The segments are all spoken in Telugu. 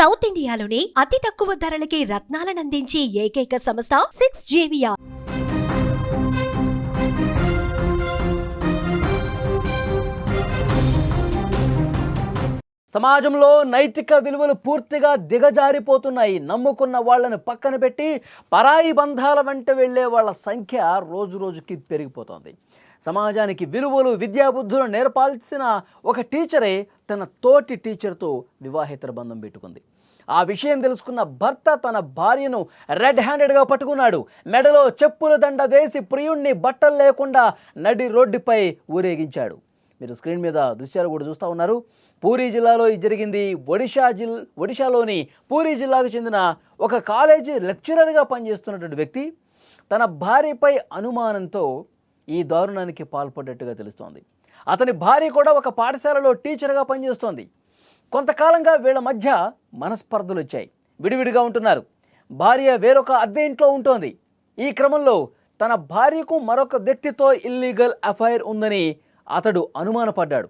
సౌత్ ఇండియాలోని అతి తక్కువ ధరలకి రత్నాలనందించే ఏకైక సంస్థ 6JVR. సమాజంలో నైతిక విలువలు పూర్తిగా దిగజారిపోతున్నాయి. నమ్ముకున్న వాళ్ళని పక్కన పెట్టి పరాయి బంధాల వెంట వెళ్ళే వాళ్ళ సంఖ్య రోజు రోజుకి పెరిగిపోతోంది. సమాజానికి విలువలు విద్యాబుద్ధులు నేర్పాల్సిన ఒక టీచరే తన తోటి టీచర్తో వివాహేతర బంధం పెట్టుకుంది. ఆ విషయం తెలుసుకున్న భర్త తన భార్యను రెడ్ హ్యాండెడ్గా పట్టుకున్నాడు. మెడలో చెప్పుల దండ వేసి ప్రియుణ్ణి బట్టలు లేకుండా నడి రోడ్డుపై ఊరేగించాడు. మీరు స్క్రీన్ మీద దృశ్యాలు కూడా చూస్తూ ఉన్నారు. పూరీ జిల్లాలో ఇది జరిగింది. ఒడిశాలోని పూరీ జిల్లాకు చెందిన ఒక కాలేజీ లెక్చరర్గా పనిచేస్తున్నటువంటి వ్యక్తి తన భార్యపై అనుమానంతో ఈ దారుణానికి పాల్పడ్డట్టుగా తెలుస్తోంది. అతని భార్య కూడా ఒక పాఠశాలలో టీచర్గా పనిచేస్తోంది. కొంతకాలంగా వీళ్ళ మధ్య మనస్పర్ధలు వచ్చాయి. విడివిడిగా ఉంటున్నారు. భార్య వేరొక అద్దె ఇంట్లో ఉంటోంది. ఈ క్రమంలో తన భార్యకు మరొక వ్యక్తితో ఇల్లీగల్ అఫైర్ ఉందని అతడు అనుమానపడ్డాడు.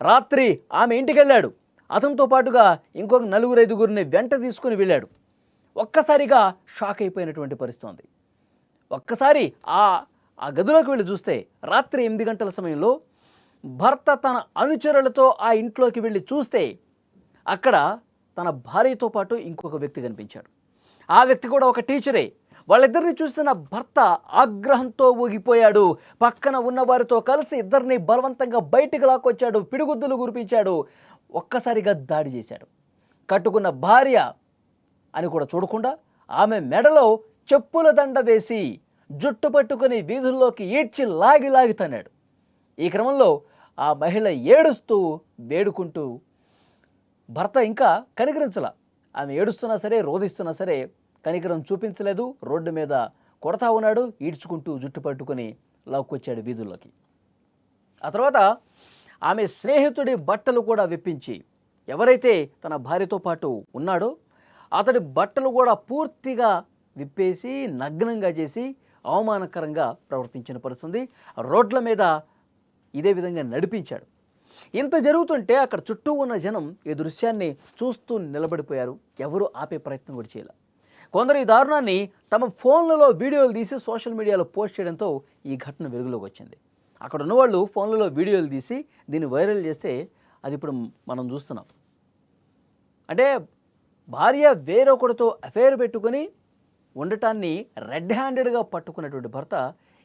రాత్రి ఆమె ఇంటికి వెళ్ళాడు. అతనితో పాటుగా ఇంకొక 4-5 వెంట తీసుకుని వెళ్ళాడు. ఒక్కసారిగా షాక్ అయిపోయినటువంటి పరిస్థితి. ఒక్కసారి ఆ గదిలోకి వెళ్ళి చూస్తే రాత్రి 8 గంటల సమయంలో భర్త తన అనుచరులతో ఆ ఇంట్లోకి వెళ్ళి చూస్తే అక్కడ తన భార్యతో పాటు ఇంకొక వ్యక్తి కనిపించాడు. ఆ వ్యక్తి కూడా ఒక టీచరే. వాళ్ళిద్దరిని చూసిన భర్త ఆగ్రహంతో ఊగిపోయాడు. పక్కన ఉన్న వారితో కలిసి ఇద్దరిని బలవంతంగా బయటికి లాక్కొచ్చాడు. పిడిగుద్దులు కురిపించాడు. ఒక్కసారిగా దాడి చేశాడు. కట్టుకున్న భార్య అని కూడా చూడకుండా ఆమె మెడలో చెప్పుల దండ వేసి జుట్టు పట్టుకుని వీధుల్లోకి ఈడ్చి లాగి తన్నాడు. ఈ క్రమంలో ఆ మహిళ ఏడుస్తూ వేడుకుంటూ భర్త ఇంకా కనికరించలా. ఆమె ఏడుస్తున్నా సరే రోధిస్తున్నా సరే కనికరం చూపించలేదు. రోడ్డు మీద కొడతా ఉన్నాడు. ఈడ్చుకుంటూ జుట్టు పట్టుకుని లాక్కొచ్చాడు వీధుల్లోకి. ఆ తర్వాత ఆమె స్నేహితుడి బట్టలు కూడా విప్పించి ఎవరైతే తన భార్యతో పాటు ఉన్నాడో అతడి బట్టలు కూడా పూర్తిగా విప్పేసి నగ్నంగా చేసి అవమానకరంగా ప్రవర్తించిన పరిస్థితి. రోడ్ల మీద ఇదే విధంగా నడిపించాడు. ఇంత జరుగుతుంటే అక్కడ చుట్టూ ఉన్న జనం ఈ దృశ్యాన్ని చూస్తూ నిలబడిపోయారు. ఎవరు ఆపే ప్రయత్నం కూడా చేయాలి. కొందరు ఈ దారుణాన్ని తమ ఫోన్లలో వీడియోలు తీసి సోషల్ మీడియాలో పోస్ట్ చేయడంతో ఈ ఘటన వెలుగులోకి వచ్చింది. అక్కడ ఉన్నవాళ్ళు ఫోన్లలో వీడియోలు తీసి దీన్ని వైరల్ చేస్తే అది ఇప్పుడు మనం చూస్తున్నాం. అంటే భార్య వేరొకరితో అఫైర్ పెట్టుకొని ఉండటాన్ని రెడ్ హ్యాండెడ్గా పట్టుకున్నటువంటి భర్త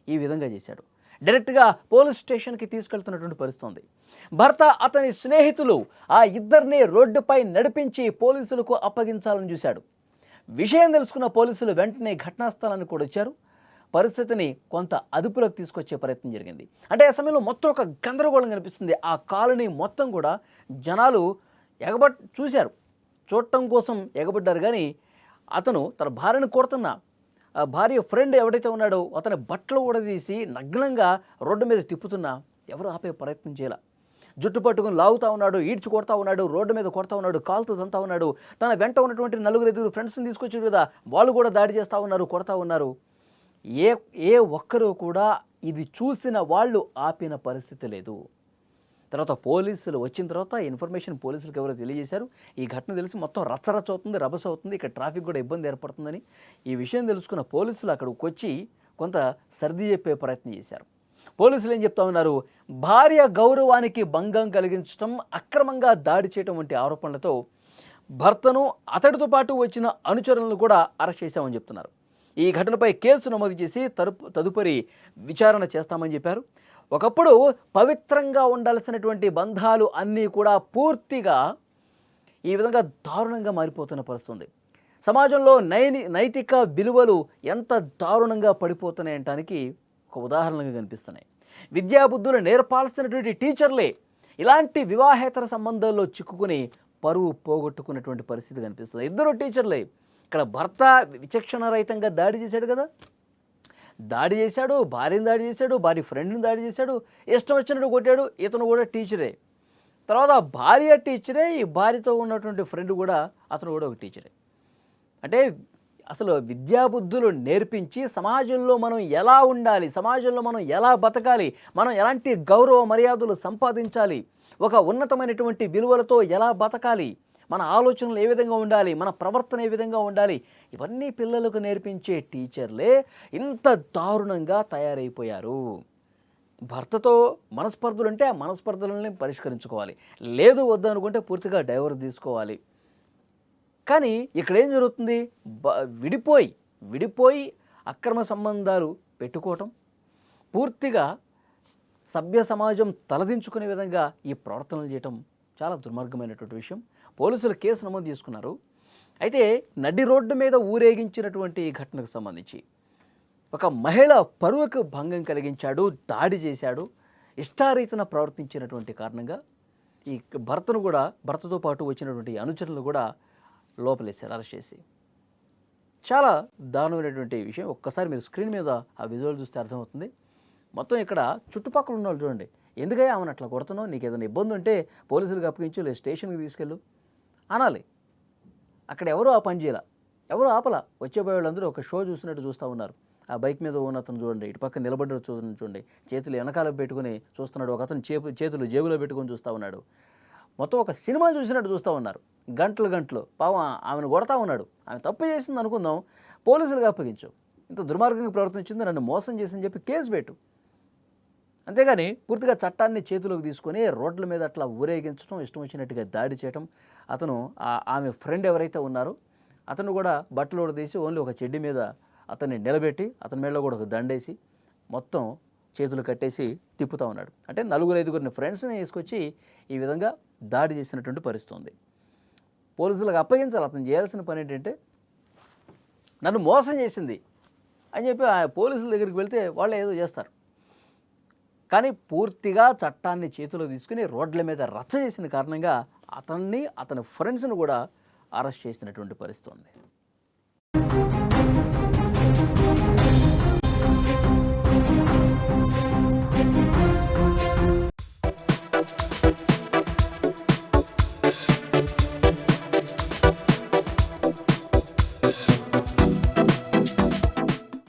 ఈ విధంగా చేశాడు. డైరెక్ట్గా పోలీస్ స్టేషన్కి తీసుకెళ్తున్నటువంటి పరిస్థితి. భర్త అతని స్నేహితులు ఆ ఇద్దరిని రోడ్డుపై నడిపించి పోలీసులకు అప్పగించాలని చూశాడు. విషయం తెలుసుకున్న పోలీసులు వెంటనే ఘటనా స్థలానికి కూడా వచ్చారు. పరిస్థితిని కొంత అదుపులోకి తీసుకొచ్చే ప్రయత్నం జరిగింది. అంటే ఆ సమయంలో మొత్తం ఒక గందరగోళం కనిపిస్తుంది. ఆ కాలనీ మొత్తం కూడా జనాలు చూశారు. చూడటం కోసం ఎగబడ్డారు. కానీ అతను తన భార్యను కొడుతున్న ఆ భార్య ఫ్రెండ్ ఎవడైతే ఉన్నాడో అతని బట్టలు కూడా తీసి నగ్నంగా రోడ్డు మీద తిప్పుతున్నా ఎవరు ఆపే ప్రయత్నం చేయాల. జుట్టు పట్టుకుని లాగుతూ ఉన్నాడు. ఈడ్చి కొడతా ఉన్నాడు. రోడ్డు మీద కొడతా ఉన్నాడు. కాలుతో తంతా ఉన్నాడు. తన వెంట ఉన్నటువంటి 4-5 ఫ్రెండ్స్ని తీసుకొచ్చాడు కదా, వాళ్ళు కూడా దాడి చేస్తూ ఉన్నారు, కొడతా ఉన్నారు. ఏ ఒక్కరూ కూడా ఇది చూసిన వాళ్ళు ఆపిన పరిస్థితి లేదు. తర్వాత పోలీసులు వచ్చిన తర్వాత ఇన్ఫర్మేషన్ పోలీసులకు ఎవరో తెలియజేశారు. ఈ ఘటన తెలిసి మొత్తం రచ్చరచ్చ అవుతుంది, రభస అవుతుంది. ఇక్కడ ట్రాఫిక్ కూడా ఇబ్బంది ఏర్పడుతుందని ఈ విషయం తెలుసుకున్న పోలీసులు అక్కడికి వచ్చి కొంత సర్ది చెప్పే ప్రయత్నం చేశారు. పోలీసులు ఏం చెప్తా ఉన్నారు, భార్య గౌరవానికి భంగం కలిగించడం, అక్రమంగా దాడి చేయడం వంటి ఆరోపణలతో భర్తను అతడితో పాటు వచ్చిన అనుచరులను కూడా అరెస్ట్ చేశామని చెప్తున్నారు. ఈ ఘటనపై కేసు నమోదు చేసి తదుపరి విచారణ చేస్తామని చెప్పారు. ఒకప్పుడు పవిత్రంగా ఉండాల్సినటువంటి బంధాలు అన్నీ కూడా పూర్తిగా ఈ విధంగా దారుణంగా మారిపోతున్న పరిస్థితి. సమాజంలో నైతిక విలువలు ఎంత దారుణంగా పడిపోతున్నాయంటానికి ఒక ఉదాహరణగా కనిపిస్తున్నాయి. విద్యాబుద్ధులు నేర్పాల్సినటువంటి టీచర్లే ఇలాంటి వివాహేతర సంబంధాల్లో చిక్కుకుని పరువు పోగొట్టుకున్నటువంటి పరిస్థితి కనిపిస్తుంది. ఇద్దరు టీచర్లే. ఇక్కడ భర్త విచక్షణ రహితంగా దాడి చేశాడు కదా, దాడి చేశాడు, భార్యను దాడి చేశాడు, భార్య ఫ్రెండ్ని దాడి చేశాడు, ఇష్టం వచ్చినట్టు కొట్టాడు. ఇతను కూడా టీచరే. తర్వాత భార్య టీచరే, ఈ భార్యతో ఉన్నటువంటి ఫ్రెండ్ కూడా అతను కూడా ఒక టీచరే. అంటే అసలు విద్యాబుద్ధులు నేర్పించి సమాజంలో మనం ఎలా ఉండాలి, సమాజంలో మనం ఎలా బతకాలి, మనం ఎలాంటి గౌరవ మర్యాదలు సంపాదించాలి, ఒక ఉన్నతమైనటువంటి విలువలతో ఎలా బతకాలి, మన ఆలోచనలు ఏ విధంగా ఉండాలి, మన ప్రవర్తన ఏ విధంగా ఉండాలి, ఇవన్నీ పిల్లలకు నేర్పించే టీచర్లే ఇంత దారుణంగా తయారైపోయారు. భర్తతో మనస్పర్ధలు ఉంటే ఆ మనస్పర్ధలని పరిష్కరించుకోవాలి, లేదు వద్దు అనుకుంటే పూర్తిగా డైవర్స్ తీసుకోవాలి. కానీ ఇక్కడ ఏం జరుగుతుంది, విడిపోయి అక్రమ సంబంధాలు పెట్టుకోవటం, పూర్తిగా సభ్య సమాజం తలదించుకునే విధంగా ఈ ప్రవర్తనలు చేయటం చాలా దుర్మార్గమైనటువంటి విషయం. పోలీసులు కేసు నమోదు చేసుకున్నారు. అయితే నడి రోడ్డు మీద ఊరేగించినటువంటి ఈ ఘటనకు సంబంధించి ఒక మహిళ పరువుకు భంగం కలిగించాడు, దాడి చేశాడు, ఇష్టారీతన ప్రవర్తించినటువంటి కారణంగా ఈ భర్తతో పాటు వచ్చినటువంటి అనుచరులు కూడా లోపలేశారు అరెస్ట్ చేసి. చాలా దారుణమైనటువంటి విషయం. ఒక్కసారి మీరు స్క్రీన్ మీద ఆ విజువల్ చూస్తే అర్థమవుతుంది. మొత్తం ఇక్కడ చుట్టుపక్కల ఉన్న వాళ్ళు చూడండి, ఎందుకయ్యా ఆమెను అట్లా కొడుతున్నావు, నీకు ఏదైనా ఇబ్బంది ఉంటే పోలీసులకు అప్పగించు, లేదు స్టేషన్కి తీసుకెళ్ళు అనాలి. అక్కడ ఎవరు ఆ పని చేయాల, ఎవరు ఆపలా. వచ్చేపోయే వాళ్ళందరూ ఒక షో చూసినట్టు చూస్తూ ఉన్నారు. ఆ బైక్ మీద ఉన్న అతను చూడండి, ఇటు పక్కన నిలబడ్డ చూడండి, చేతులు వెనకాల పెట్టుకుని చూస్తున్నాడు, ఒక అతను చేతులు జేబులో పెట్టుకొని చూస్తూ ఉన్నాడు. మొత్తం ఒక సినిమా చూసినట్టు చూస్తూ ఉన్నారు. గంటలు పాపం ఆమెను కొడతా ఉన్నాడు. ఆమె తప్పు చేసింది అనుకుందాం, పోలీసులకు అప్పగించు, ఇంత దుర్మార్గంగా ప్రవర్తించింది, నన్ను మోసం చేసిందని చెప్పి కేసు పెట్టు. అంతేగాని పూర్తిగా చట్టాన్ని చేతిలోకి తీసుకొని రోడ్ల మీద అట్లా ఊరేగించడం, ఇష్టం వచ్చినట్టుగా దాడి చేయడం. అతను ఆమె ఫ్రెండ్ ఎవరైతే ఉన్నారో అతను కూడా బట్టలు తీసి ఓన్లీ ఒక చెడ్డి మీద అతన్ని నిలబెట్టి అతని మేడలో కూడా ఒక దండేసి మొత్తం చేతులు కట్టేసి తిప్పుతూ ఉన్నాడు. అంటే 4-5 ఫ్రెండ్స్ని తీసుకొచ్చి ఈ విధంగా దాడి చేసినటువంటి పరిస్థితి ఉంది. పోలీసులకు అప్పగించాలి. అతను చేయాల్సిన పని ఏంటంటే నన్ను మోసం చేసింది అని చెప్పి ఆ పోలీసుల దగ్గరికి వెళ్తే వాళ్ళు ఏదో చేస్తారు. కానీ పూర్తిగా చట్టాన్ని చేతిలో తీసుకుని రోడ్ల మీద రచ్చ చేసిన కారణంగా అతన్ని, అతని ఫ్రెండ్స్ను కూడా అరెస్ట్ చేసినటువంటి పరిస్థితి ఉంది.